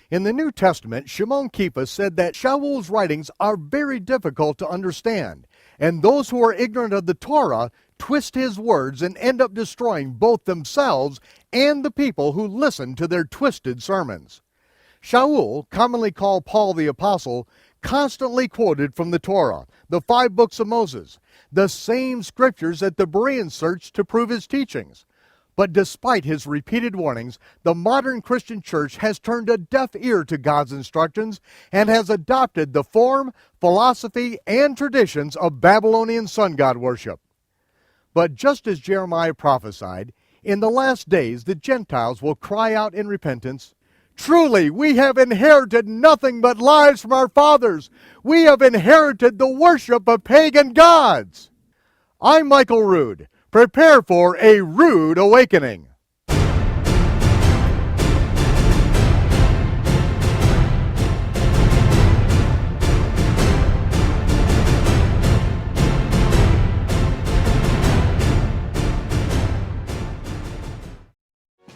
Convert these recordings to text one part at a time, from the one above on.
In the New Testament, Shimon Kephas said that Shaul's writings are very difficult to understand, and those who are ignorant of the Torah twist his words and end up destroying both themselves and the people who listen to their twisted sermons. Shaul, commonly called Paul the Apostle, constantly quoted from the Torah, the 5 books of Moses, the same scriptures that the Bereans searched to prove his teachings. But despite his repeated warnings, the modern Christian church has turned a deaf ear to God's instructions and has adopted the form, philosophy, and traditions of Babylonian sun god worship. But just as Jeremiah prophesied, in the last days the Gentiles will cry out in repentance, "Truly, we have inherited nothing but lies from our fathers. We have inherited the worship of pagan gods." I'm Michael Rood. Prepare for a rude awakening.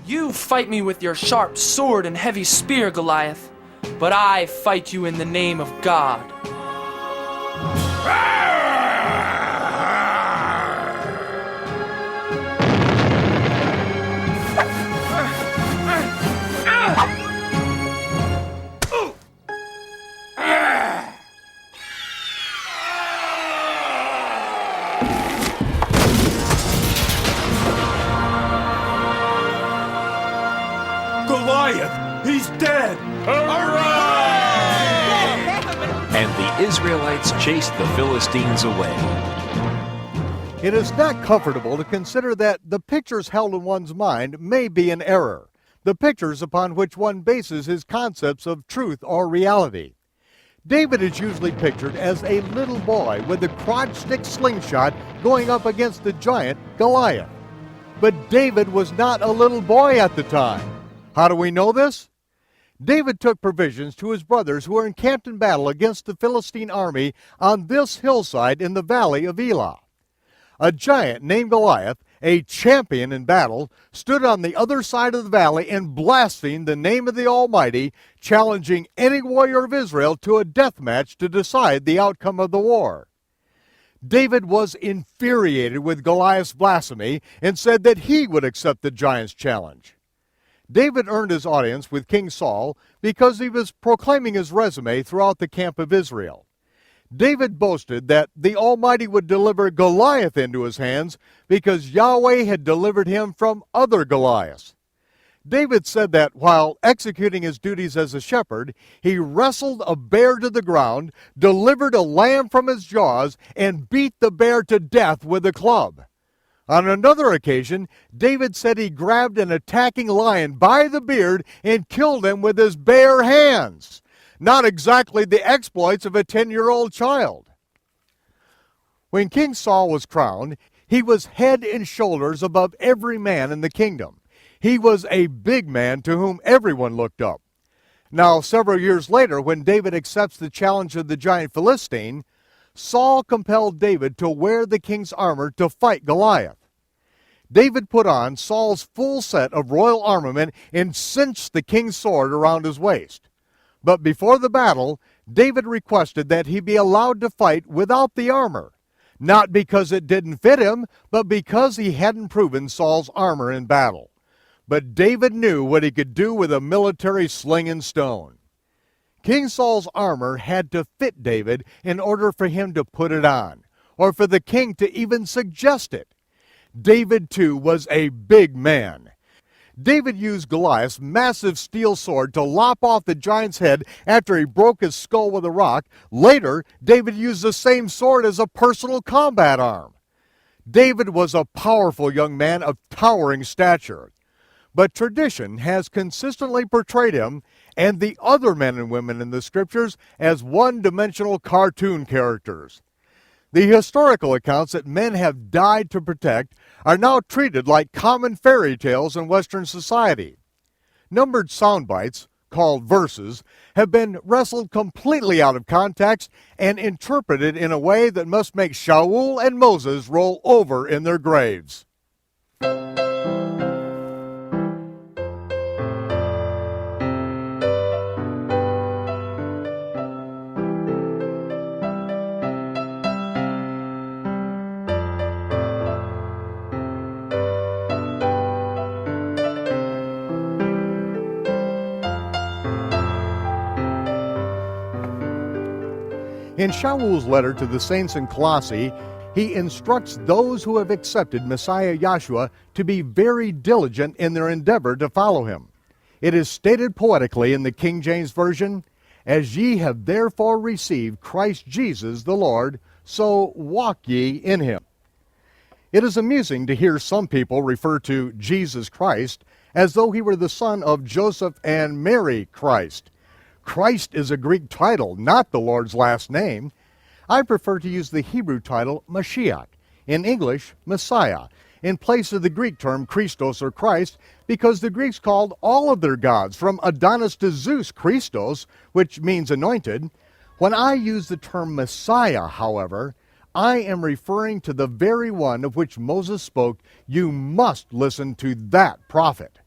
You fight me with your sharp sword and heavy spear, Goliath, but I fight you in the name of God. Goliath, he's dead! And the Israelites chased the Philistines away. It is not comfortable to consider that the pictures held in one's mind may be an error, the pictures upon which one bases his concepts of truth or reality. David is usually pictured as a little boy with a crotch-stick slingshot going up against the giant Goliath. But David was not a little boy at the time. How do we know this? David took provisions to his brothers who were encamped in battle against the Philistine army on this hillside in the valley of Elah. A giant named Goliath, a champion in battle, stood on the other side of the valley and blasphemed the name of the Almighty, challenging any warrior of Israel to a death match to decide the outcome of the war. David was infuriated with Goliath's blasphemy and said that he would accept the giant's challenge. David earned his audience with King Saul because he was proclaiming his resume throughout the camp of Israel. David boasted that the Almighty would deliver Goliath into his hands because Yahweh had delivered him from other Goliaths. David said that while executing his duties as a shepherd, he wrestled a bear to the ground, delivered a lamb from his jaws, and beat the bear to death with a club. On another occasion, David said he grabbed an attacking lion by the beard and killed him with his bare hands. Not exactly the exploits of a 10-year-old child. When King Saul was crowned, he was head and shoulders above every man in the kingdom. He was a big man to whom everyone looked up. Now, several years later, when David accepts the challenge of the giant Philistine, Saul compelled David to wear the king's armor to fight Goliath. David put on Saul's full set of royal armament and cinched the king's sword around his waist. But before the battle, David requested that he be allowed to fight without the armor, not because it didn't fit him, but because he hadn't proven Saul's armor in battle. But David knew what he could do with a military sling and stone. King Saul's armor had to fit David in order for him to put it on, or for the king to even suggest it. David, too, was a big man. David used Goliath's massive steel sword to lop off the giant's head after he broke his skull with a rock. Later, David used the same sword as a personal combat arm. David was a powerful young man of towering stature. But tradition has consistently portrayed him and the other men and women in the scriptures as one-dimensional cartoon characters. The historical accounts that men have died to protect are now treated like common fairy tales in Western society. Numbered sound bites, called verses, have been wrestled completely out of context and interpreted in a way that must make Shaul and Moses roll over in their graves. In Shaul's letter to the saints in Colossi, he instructs those who have accepted Messiah Yahshua to be very diligent in their endeavor to follow him. It is stated poetically in the King James Version, "As ye have therefore received Christ Jesus the Lord, so walk ye in him." It is amusing to hear some people refer to Jesus Christ as though he were the son of Joseph and Mary Christ. Christ is a Greek title, not the Lord's last name. I prefer to use the Hebrew title Mashiach, in English Messiah, in place of the Greek term Christos or Christ, because the Greeks called all of their gods, from Adonis to Zeus, Christos, which means anointed. When I use the term Messiah, however, I am referring to the very one of which Moses spoke, "You must listen to that prophet."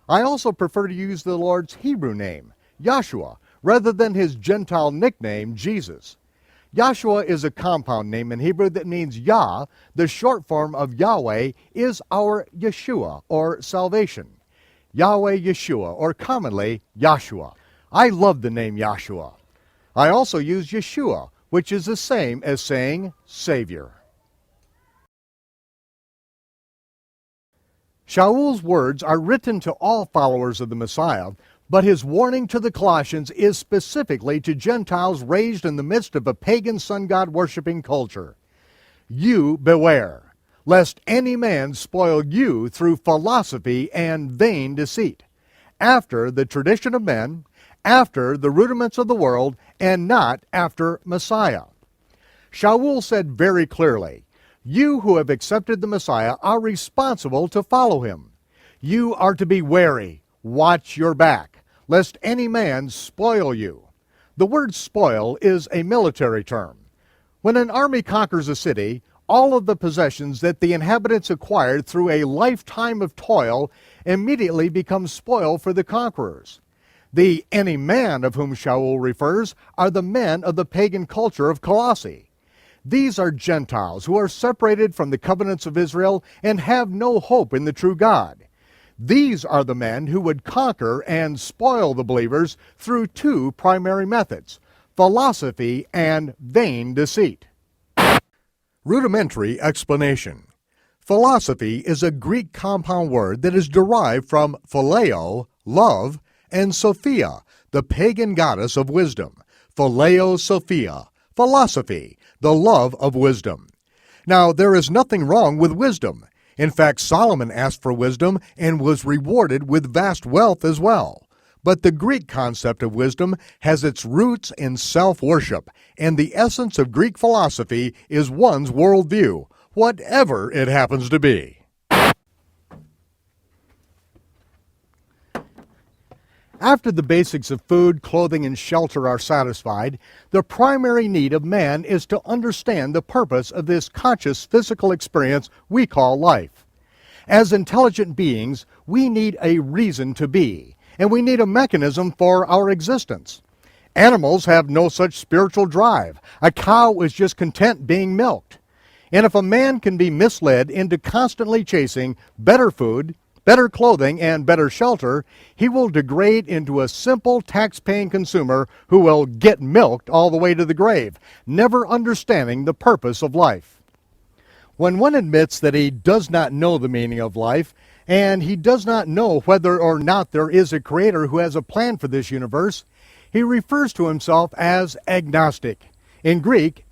I also prefer to use the Lord's Hebrew name, Yahshua, rather than his Gentile nickname, Jesus. Yahshua is a compound name in Hebrew that means Yah, the short form of Yahweh, is our Yeshua, or salvation. Yahweh Yeshua, or commonly Yahshua. I love the name Yahshua. I also use Yeshua, which is the same as saying Savior. Shaul's words are written to all followers of the Messiah, but his warning to the Colossians is specifically to Gentiles raised in the midst of a pagan sun-god worshiping culture. You beware, lest any man spoil you through philosophy and vain deceit, after the tradition of men, after the rudiments of the world, and not after Messiah. Shaul said very clearly, you who have accepted the Messiah are responsible to follow him. You are to be wary, watch your back, lest any man spoil you. The word spoil is a military term. When an army conquers a city, all of the possessions that the inhabitants acquired through a lifetime of toil immediately become spoil for the conquerors. The any man of whom Shaul refers are the men of the pagan culture of Colossi. These are Gentiles who are separated from the covenants of Israel and have no hope in the true God. These are the men who would conquer and spoil the believers through two primary methods, philosophy and vain deceit. Rudimentary explanation. Philosophy is a Greek compound word that is derived from phileo, love, and Sophia, the pagan goddess of wisdom. Phileo Sophia, philosophy, the love of wisdom. Now, there is nothing wrong with wisdom. In fact, Solomon asked for wisdom and was rewarded with vast wealth as well. But the Greek concept of wisdom has its roots in self-worship, and the essence of Greek philosophy is one's worldview, whatever it happens to be. After the basics of food, clothing, and shelter are satisfied, the primary need of man is to understand the purpose of this conscious physical experience we call life. As intelligent beings, we need a reason to be, and we need a mechanism for our existence. Animals have no such spiritual drive. A cow is just content being milked. And if a man can be misled into constantly chasing better food, better clothing, and better shelter, he will degrade into a simple tax-paying consumer who will get milked all the way to the grave, never understanding the purpose of life. When one admits that he does not know the meaning of life, and he does not know whether or not there is a creator who has a plan for this universe, he refers to himself as agnostic. In Greek,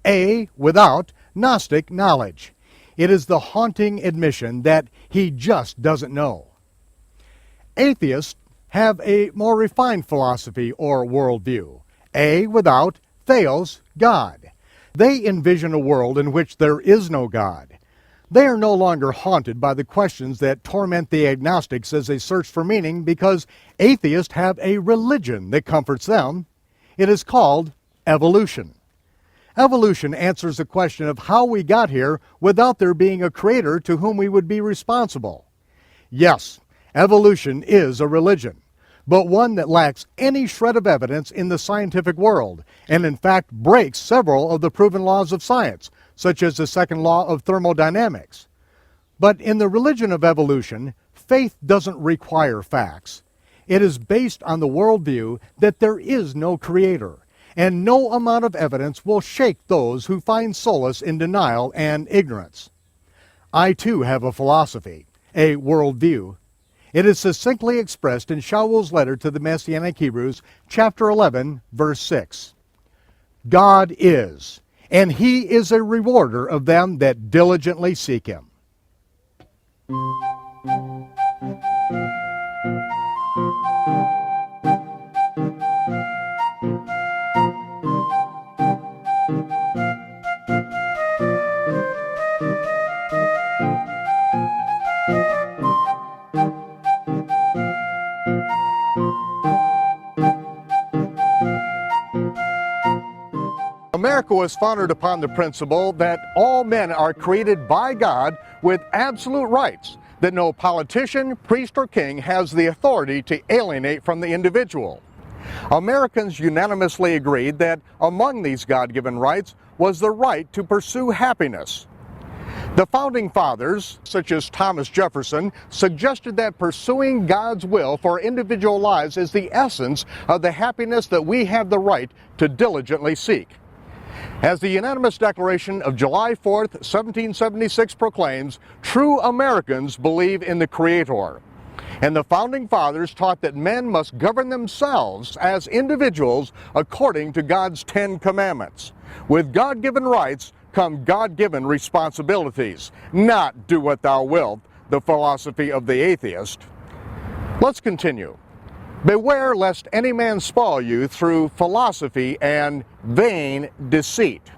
without, gnostic, knowledge. It is the haunting admission that he just doesn't know. Atheists have a more refined philosophy or worldview. Without, theos, God. They envision a world in which there is no God. They are no longer haunted by the questions that torment the agnostics as they search for meaning because atheists have a religion that comforts them. It is called evolution. Evolution answers the question of how we got here without there being a creator to whom we would be responsible. Yes, evolution is a religion, but one that lacks any shred of evidence in the scientific world, and in fact breaks several of the proven laws of science, such as the second law of thermodynamics. But in the religion of evolution, faith doesn't require facts. It is based on the worldview that there is no creator, and no amount of evidence will shake those who find solace in denial and ignorance. I too have a philosophy, a worldview. It is succinctly expressed in Shaul's letter to the Messianic Hebrews, chapter 11, verse 6. God is, and he is a rewarder of them that diligently seek him. America was founded upon the principle that all men are created by God with absolute rights, that no politician, priest, or king has the authority to alienate from the individual. Americans unanimously agreed that among these God-given rights was the right to pursue happiness. The founding fathers, such as Thomas Jefferson, suggested that pursuing God's will for individual lives is the essence of the happiness that we have the right to diligently seek. As the unanimous declaration of July 4th, 1776 proclaims, true Americans believe in the Creator. And the Founding Fathers taught that men must govern themselves as individuals according to God's 10 Commandments. With God-given rights come God-given responsibilities, not do what thou wilt, the philosophy of the atheist. Let's continue. Beware lest any man spoil you through philosophy and vain deceit.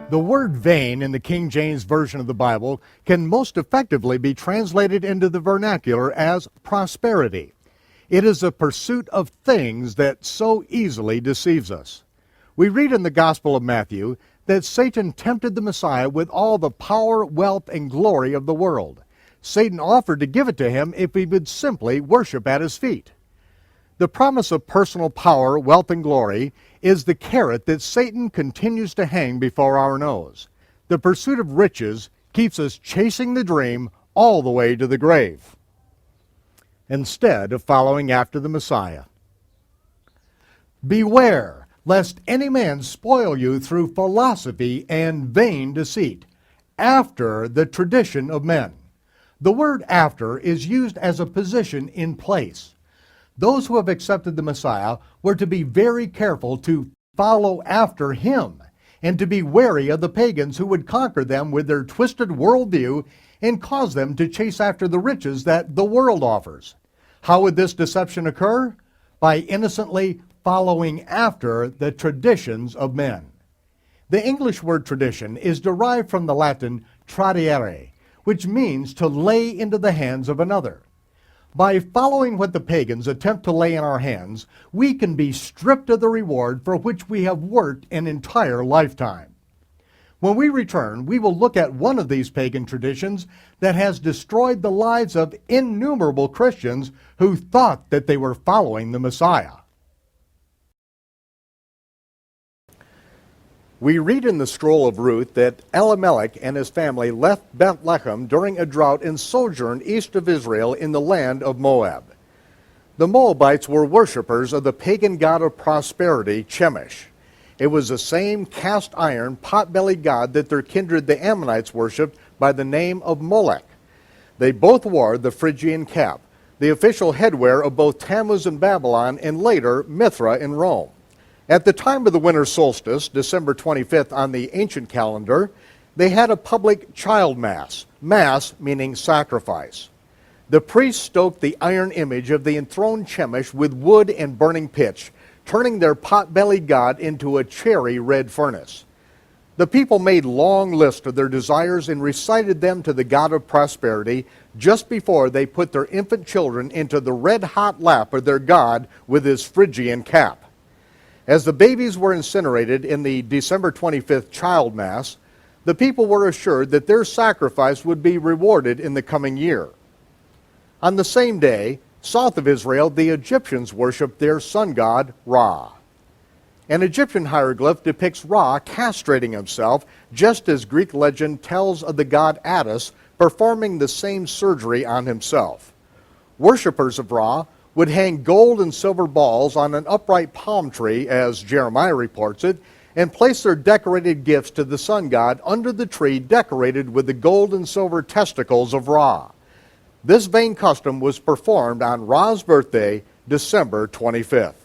The word vain in the King James Version of the Bible can most effectively be translated into the vernacular as prosperity. It is a pursuit of things that so easily deceives us. We read in the Gospel of Matthew that Satan tempted the Messiah with all the power, wealth, and glory of the world. Satan offered to give it to him if he would simply worship at his feet. The promise of personal power, wealth, and glory is the carrot that Satan continues to hang before our nose. The pursuit of riches keeps us chasing the dream all the way to the grave, instead of following after the Messiah. Beware lest any man spoil you through philosophy and vain deceit, after the tradition of men. The word after is used as a position in place. Those who have accepted the Messiah were to be very careful to follow after him, and to be wary of the pagans who would conquer them with their twisted worldview and cause them to chase after the riches that the world offers. How would this deception occur? By innocently following after the traditions of men. The English word tradition is derived from the Latin tradiere, which means to lay into the hands of another. By following what the pagans attempt to lay in our hands, we can be stripped of the reward for which we have worked an entire lifetime. When we return, we will look at one of these pagan traditions that has destroyed the lives of innumerable Christians who thought that they were following the Messiah. We read in the scroll of Rood that Elimelech and his family left Bethlehem during a drought and sojourned east of Israel in the land of Moab. The Moabites were worshippers of the pagan god of prosperity, Chemosh. It was the same cast iron, pot-bellied god that their kindred the Ammonites worshipped by the name of Molech. They both wore the Phrygian cap, the official headwear of both Tammuz in Babylon and later Mithra in Rome. At the time of the winter solstice, December 25th on the ancient calendar, they had a public child mass, mass meaning sacrifice. The priests stoked the iron image of the enthroned Chemosh with wood and burning pitch, turning their pot-bellied god into a cherry red furnace. The people made long lists of their desires and recited them to the god of prosperity just before they put their infant children into the red-hot lap of their god with his Phrygian cap. As the babies were incinerated in the December 25th child mass, the people were assured that their sacrifice would be rewarded in the coming year. On the same day, south of Israel, the Egyptians worshipped their sun god, Ra. An Egyptian hieroglyph depicts Ra castrating himself, just as Greek legend tells of the god Attis performing the same surgery on himself. Worshippers of Ra would hang gold and silver balls on an upright palm tree, as Jeremiah reports it, and place their decorated gifts to the sun god under the tree decorated with the gold and silver testicles of Ra. This vain custom was performed on Ra's birthday, December 25th.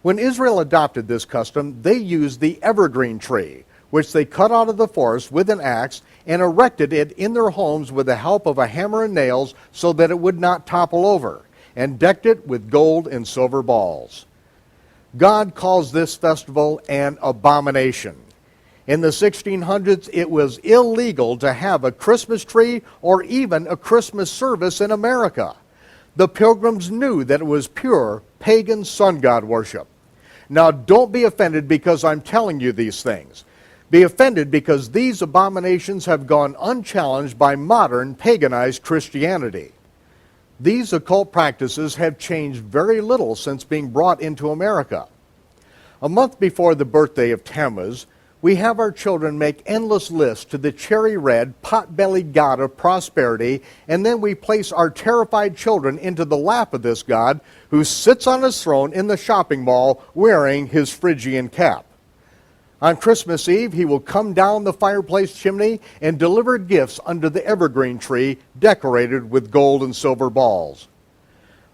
When Israel adopted this custom, they used the evergreen tree, which they cut out of the forest with an axe and erected it in their homes with the help of a hammer and nails so that it would not topple over, and decked it with gold and silver balls. God calls this festival an abomination. In the 1600s, it was illegal to have a Christmas tree or even a Christmas service in America. The Pilgrims knew that it was pure pagan sun god worship. Now, don't be offended because I'm telling you these things. Be offended because these abominations have gone unchallenged by modern paganized Christianity. These occult practices have changed very little since being brought into America. A month before the birthday of Tammuz, we have our children make endless lists to the cherry-red, pot-bellied god of prosperity, and then we place our terrified children into the lap of this god who sits on his throne in the shopping mall wearing his Phrygian cap. On Christmas Eve, he will come down the fireplace chimney and deliver gifts under the evergreen tree decorated with gold and silver balls.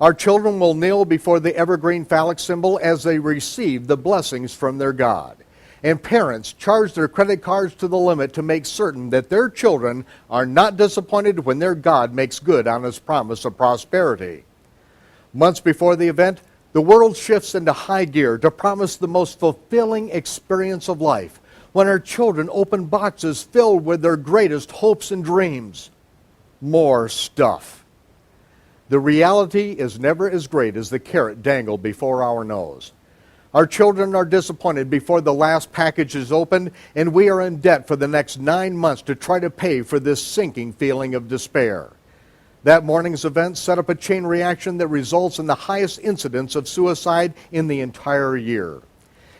Our children will kneel before the evergreen phallic symbol as they receive the blessings from their God. And parents charge their credit cards to the limit to make certain that their children are not disappointed when their God makes good on his promise of prosperity. Months before the event, the world shifts into high gear to promise the most fulfilling experience of life when our children open boxes filled with their greatest hopes and dreams. More stuff. The reality is never as great as the carrot dangled before our nose. Our children are disappointed before the last package is opened, and we are in debt for the next 9 months to try to pay for this sinking feeling of despair. That morning's event set up a chain reaction that results in the highest incidence of suicide in the entire year.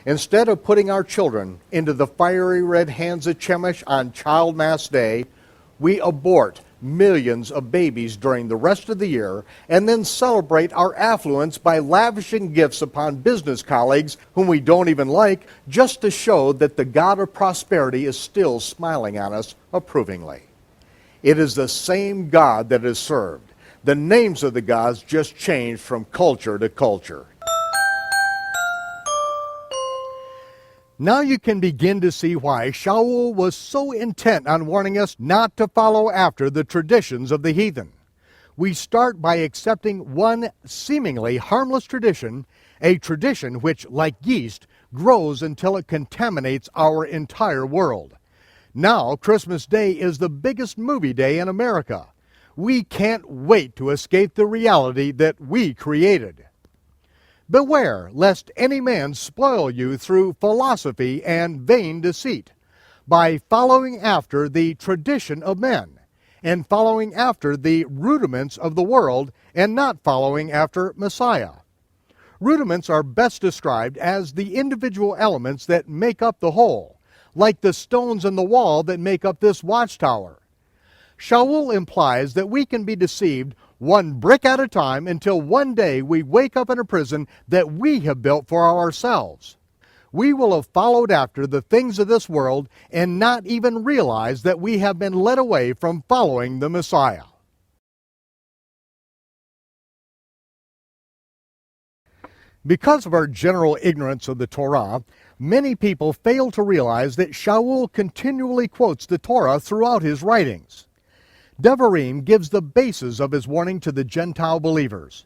Instead of putting our children into the fiery red hands of Chemesh on Child Mass Day, we abort millions of babies during the rest of the year and then celebrate our affluence by lavishing gifts upon business colleagues whom we don't even like, just to show that the God of prosperity is still smiling on us approvingly. It is the same God that is served. The names of the gods just changed from culture to culture. Now you can begin to see why Shaul was so intent on warning us not to follow after the traditions of the heathen. We start by accepting one seemingly harmless tradition, a tradition which, like yeast, grows until it contaminates our entire world. Now, Christmas Day is the biggest movie day in America. We can't wait to escape the reality that we created. Beware lest any man spoil you through philosophy and vain deceit, by following after the tradition of men, and following after the rudiments of the world, and not following after Messiah. Rudiments are best described as the individual elements that make up the whole, like the stones in the wall that make up this watchtower. Shaul implies that we can be deceived one brick at a time until one day we wake up in a prison that we have built for ourselves. We will have followed after the things of this world and not even realize that we have been led away from following the Messiah. Because of our general ignorance of the Torah, many people fail to realize that Shaul continually quotes the Torah throughout his writings. Devarim gives the basis of his warning to the Gentile believers.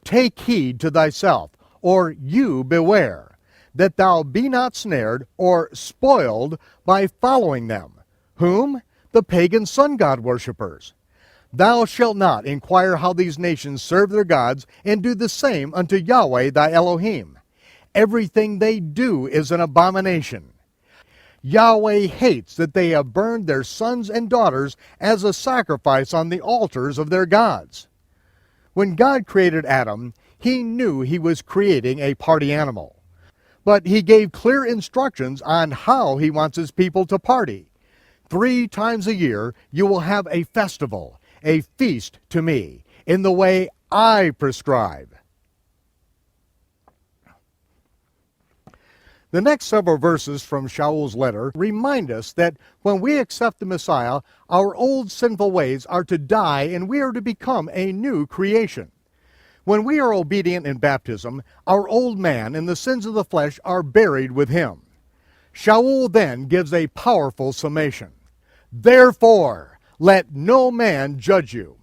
Take heed to thyself, or you beware, that thou be not snared or spoiled by following them. Whom? The pagan sun god worshippers. Thou shalt not inquire how these nations serve their gods, and do the same unto Yahweh thy Elohim. Everything they do is an abomination. Yahweh hates that they have burned their sons and daughters as a sacrifice on the altars of their gods. When God created Adam, he knew he was creating a party animal. but he gave clear instructions on how he wants his people to party. 3 times a year you will have a festival, a feast to me, in the way I prescribe. The next several verses from Shaul's letter remind us that when we accept the Messiah, our old sinful ways are to die and we are to become a new creation. When we are obedient in baptism, our old man and the sins of the flesh are buried with him. Shaul then gives a powerful summation. Therefore, let no man judge you.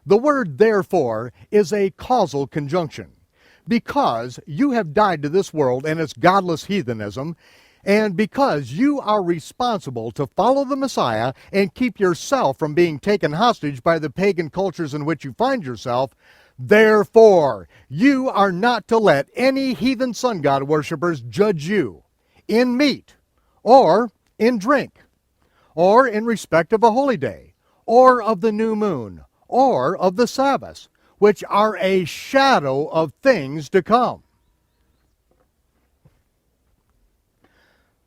The word therefore is a causal conjunction. Because you have died to this world and its godless heathenism, and because you are responsible to follow the Messiah and keep yourself from being taken hostage by the pagan cultures in which you find yourself, therefore you are not to let any heathen sun god worshippers judge you in meat, or in drink, or in respect of a holy day, or of the new moon, or of the Sabbath, which are a shadow of things to come.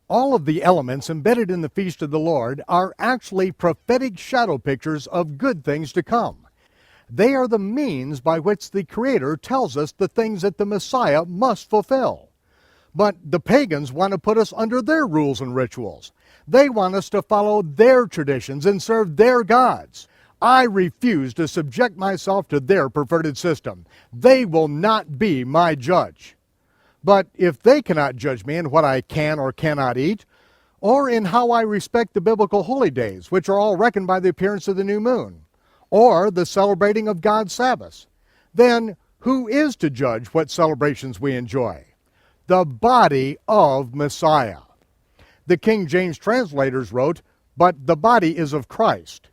All of the elements embedded in the feast of the Lord are actually prophetic shadow pictures of good things to come. They are the means by which the Creator tells us the things that the Messiah must fulfill. But the pagans want to put us under their rules and rituals. They want us to follow their traditions and serve their gods. I refuse to subject myself to their perverted system. They will not be my judge. But if they cannot judge me in what I can or cannot eat, or in how I respect the biblical holy days, which are all reckoned by the appearance of the new moon, or the celebrating of God's Sabbaths, then who is to judge what celebrations we enjoy? The body of Messiah. The King James translators wrote, but the body is of Christ.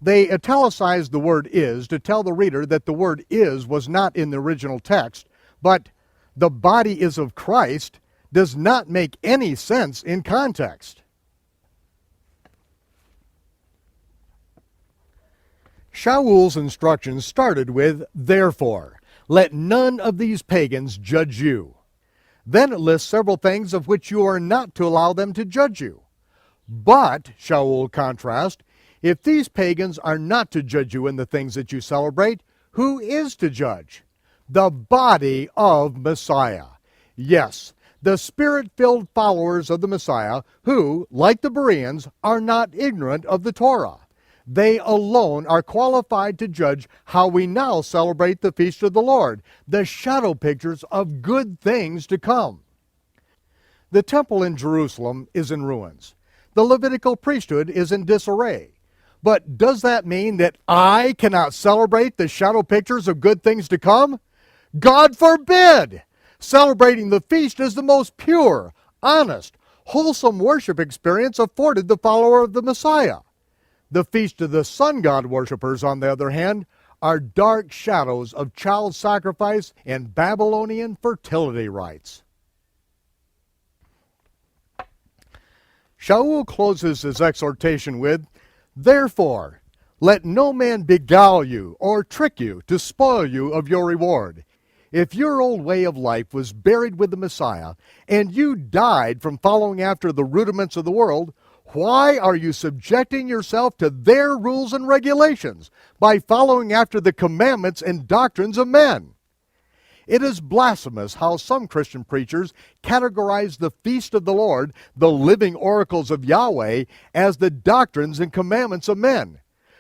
They italicized the word is to tell the reader that the word is was not in the original text, but the body is of Christ does not make any sense in context. Shaul's instructions started with, therefore, let none of these pagans judge you. Then it lists several things of which you are not to allow them to judge you. But, Shaul contrasts, if these pagans are not to judge you in the things that you celebrate, who is to judge? The body of Messiah. Yes, the Spirit-filled followers of the Messiah who, like the Bereans, are not ignorant of the Torah. They alone are qualified to judge how we now celebrate the feast of the Lord, the shadow pictures of good things to come. The temple in Jerusalem is in ruins. The Levitical priesthood is in disarray. But does that mean that I cannot celebrate the shadow pictures of good things to come? God forbid! Celebrating the feast is the most pure, honest, wholesome worship experience afforded the follower of the Messiah. The feast of the sun god worshippers, on the other hand, are dark shadows of child sacrifice and Babylonian fertility rites. Shaul closes his exhortation with, therefore, let no man beguile you or trick you to spoil you of your reward. If your old way of life was buried with the Messiah, and you died from following after the rudiments of the world, why are you subjecting yourself to their rules and regulations by following after the commandments and doctrines of men? It is blasphemous how some Christian preachers categorize the feast of the Lord, the living oracles of Yahweh, as the doctrines and commandments of men.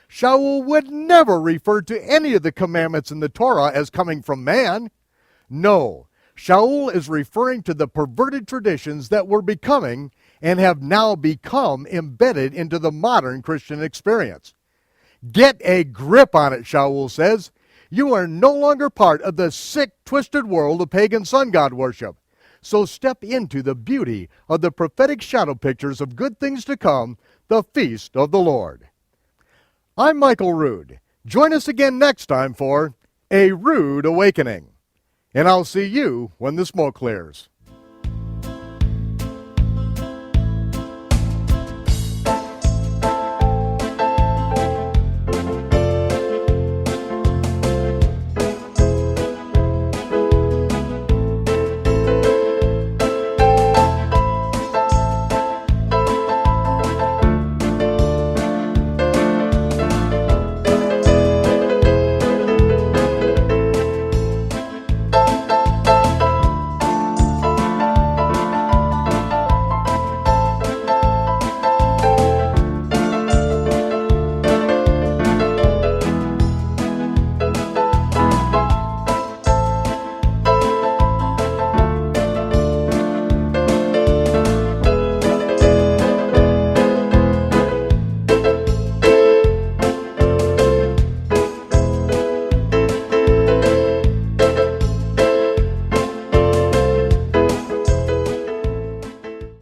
Shaul would never refer to any of the commandments in the Torah as coming from man. No, Shaul is referring to the perverted traditions that were becoming and have now become embedded into the modern Christian experience. Get a grip on it, Shaul says. You are no longer part of the sick, twisted world of pagan sun god worship. So step into the beauty of the prophetic shadow pictures of good things to come, the feast of the Lord. I'm Michael Rood. Join us again next time for A Rude Awakening. And I'll see you when the smoke clears.